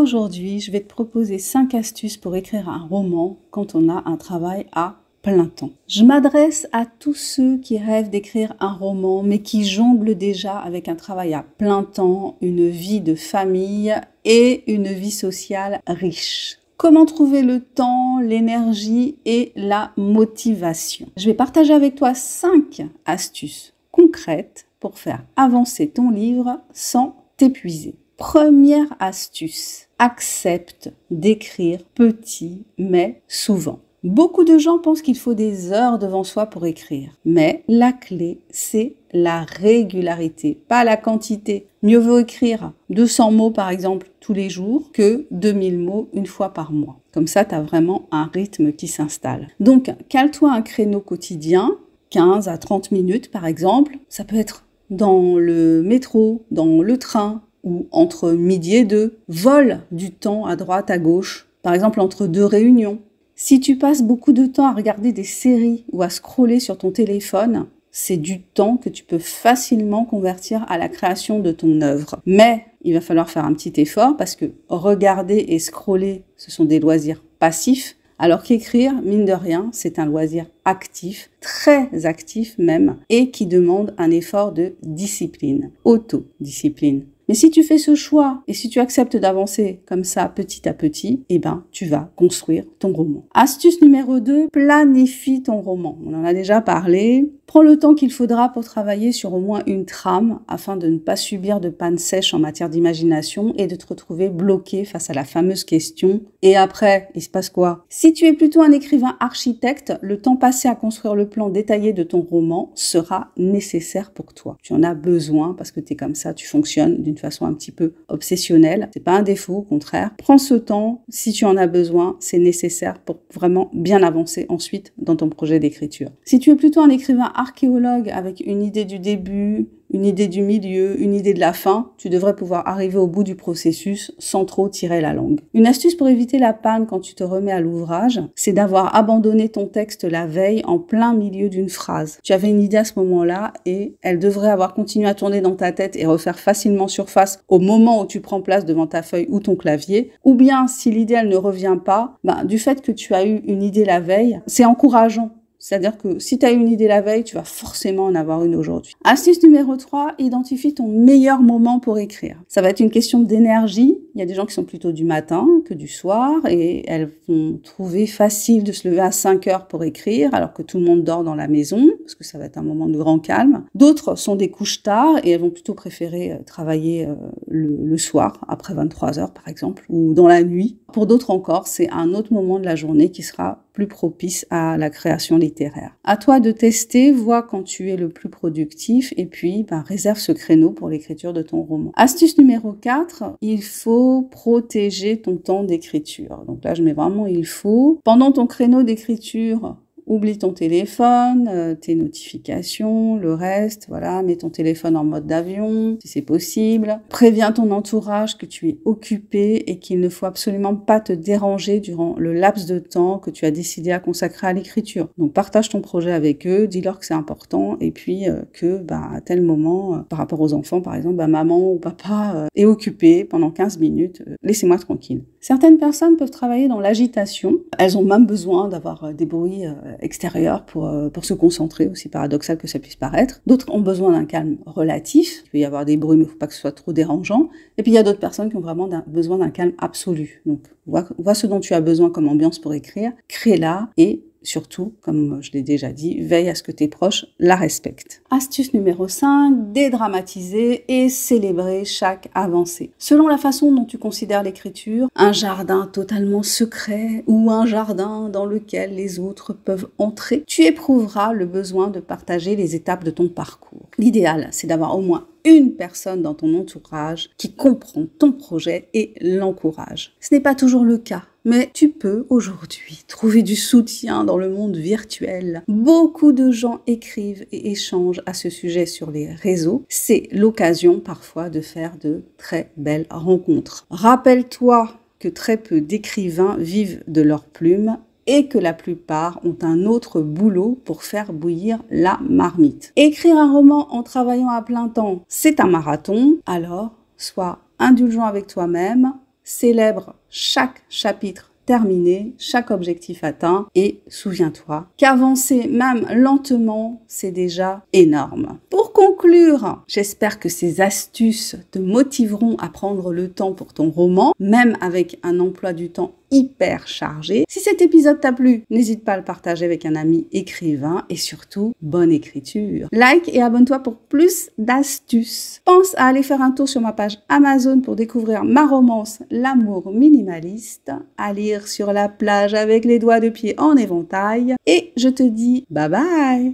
Aujourd'hui, je vais te proposer 5 astuces pour écrire un roman quand on a un travail à plein temps. Je m'adresse à tous ceux qui rêvent d'écrire un roman, mais qui jonglent déjà avec un travail à plein temps, une vie de famille et une vie sociale riche. Comment trouver le temps, l'énergie et la motivation? Je vais partager avec toi 5 astuces concrètes pour faire avancer ton livre sans t'épuiser. Première astuce, accepte d'écrire petit mais souvent. Beaucoup de gens pensent qu'il faut des heures devant soi pour écrire, mais la clé, c'est la régularité, pas la quantité. Mieux vaut écrire 200 mots par exemple tous les jours que 2000 mots une fois par mois. Comme ça, tu as vraiment un rythme qui s'installe. Donc, cale-toi un créneau quotidien, 15 à 30 minutes par exemple. Ça peut être dans le métro, dans le train ou entre midi et 2. Vole du temps à droite, à gauche, par exemple entre 2 réunions. Si tu passes beaucoup de temps à regarder des séries ou à scroller sur ton téléphone, c'est du temps que tu peux facilement convertir à la création de ton œuvre. Mais il va falloir faire un petit effort parce que regarder et scroller, ce sont des loisirs passifs, alors qu'écrire, mine de rien, c'est un loisir actif, très actif même, et qui demande un effort de discipline, autodiscipline. Mais si tu fais ce choix et si tu acceptes d'avancer comme ça petit à petit, eh ben, tu vas construire ton roman. Astuce numéro 2, planifie ton roman. On en a déjà parlé. Prends le temps qu'il faudra pour travailler sur au moins une trame afin de ne pas subir de panne sèche en matière d'imagination et de te retrouver bloqué face à la fameuse question. Et après, il se passe quoi? Si tu es plutôt un écrivain architecte, le temps passé à construire le plan détaillé de ton roman sera nécessaire pour toi. Tu en as besoin parce que tu es comme ça, tu fonctionnes d'une façon un petit peu obsessionnelle. C'est pas un défaut, au contraire. Prends ce temps, si tu en as besoin, c'est nécessaire pour vraiment bien avancer ensuite dans ton projet d'écriture. Si tu es plutôt un écrivain archéologue avec une idée du début, une idée du milieu, une idée de la fin, tu devrais pouvoir arriver au bout du processus sans trop tirer la langue. Une astuce pour éviter la panne quand tu te remets à l'ouvrage, c'est d'avoir abandonné ton texte la veille en plein milieu d'une phrase. Tu avais une idée à ce moment-là et elle devrait avoir continué à tourner dans ta tête et refaire facilement surface au moment où tu prends place devant ta feuille ou ton clavier. Ou bien, si l'idée elle ne revient pas, du fait que tu as eu une idée la veille, c'est encourageant. C'est-à-dire que si tu as eu une idée la veille, tu vas forcément en avoir une aujourd'hui. Astuce numéro 3, identifie ton meilleur moment pour écrire. Ça va être une question d'énergie. Il y a des gens qui sont plutôt du matin que du soir et elles vont trouver facile de se lever à 5 heures pour écrire alors que tout le monde dort dans la maison parce que ça va être un moment de grand calme. D'autres sont des couches tard et elles vont plutôt préférer travailler le soir, après 23 heures par exemple, ou dans la nuit. Pour d'autres encore, c'est un autre moment de la journée qui sera plus propice à la création littéraire. À toi de tester, vois quand tu es le plus productif et puis réserve ce créneau pour l'écriture de ton roman. Astuce numéro 4, il faut protéger ton temps d'écriture. Donc là, je mets vraiment il faut. Pendant ton créneau d'écriture, oublie ton téléphone, tes notifications, le reste, voilà, mets ton téléphone en mode d'avion, si c'est possible. Préviens ton entourage que tu es occupé et qu'il ne faut absolument pas te déranger durant le laps de temps que tu as décidé à consacrer à l'écriture. Donc, partage ton projet avec eux, dis-leur que c'est important et puis que, à tel moment, par rapport aux enfants, par exemple, maman ou papa est occupé pendant 15 minutes, laissez-moi tranquille. Certaines personnes peuvent travailler dans l'agitation. Elles ont même besoin d'avoir des bruits extérieurs pour se concentrer, aussi paradoxal que ça puisse paraître. D'autres ont besoin d'un calme relatif. Il peut y avoir des bruits, mais il ne faut pas que ce soit trop dérangeant. Et puis il y a d'autres personnes qui ont vraiment besoin d'un calme absolu. Donc, vois ce dont tu as besoin comme ambiance pour écrire, crée-la et surtout, comme je l'ai déjà dit, veille à ce que tes proches la respectent. Astuce numéro 5, dédramatiser et célébrer chaque avancée. Selon la façon dont tu considères l'écriture, un jardin totalement secret ou un jardin dans lequel les autres peuvent entrer, tu éprouveras le besoin de partager les étapes de ton parcours. L'idéal, c'est d'avoir au moins une personne dans ton entourage qui comprend ton projet et l'encourage. Ce n'est pas toujours le cas. Mais tu peux aujourd'hui trouver du soutien dans le monde virtuel. Beaucoup de gens écrivent et échangent à ce sujet sur les réseaux. C'est l'occasion parfois de faire de très belles rencontres. Rappelle-toi que très peu d'écrivains vivent de leur plume et que la plupart ont un autre boulot pour faire bouillir la marmite. Écrire un roman en travaillant à plein temps, c'est un marathon, alors sois indulgent avec toi-même, célèbre chaque chapitre terminé, chaque objectif atteint et souviens-toi qu'avancer même lentement, c'est déjà énorme. Pour conclure, j'espère que ces astuces te motiveront à prendre le temps pour ton roman, même avec un emploi du temps hyper chargé. Si cet épisode t'a plu, n'hésite pas à le partager avec un ami écrivain et surtout, bonne écriture. Like et abonne-toi pour plus d'astuces. Pense à aller faire un tour sur ma page Amazon pour découvrir ma romance L'amour minimaliste, à lire sur la plage avec les doigts de pied en éventail. Et je te dis bye bye!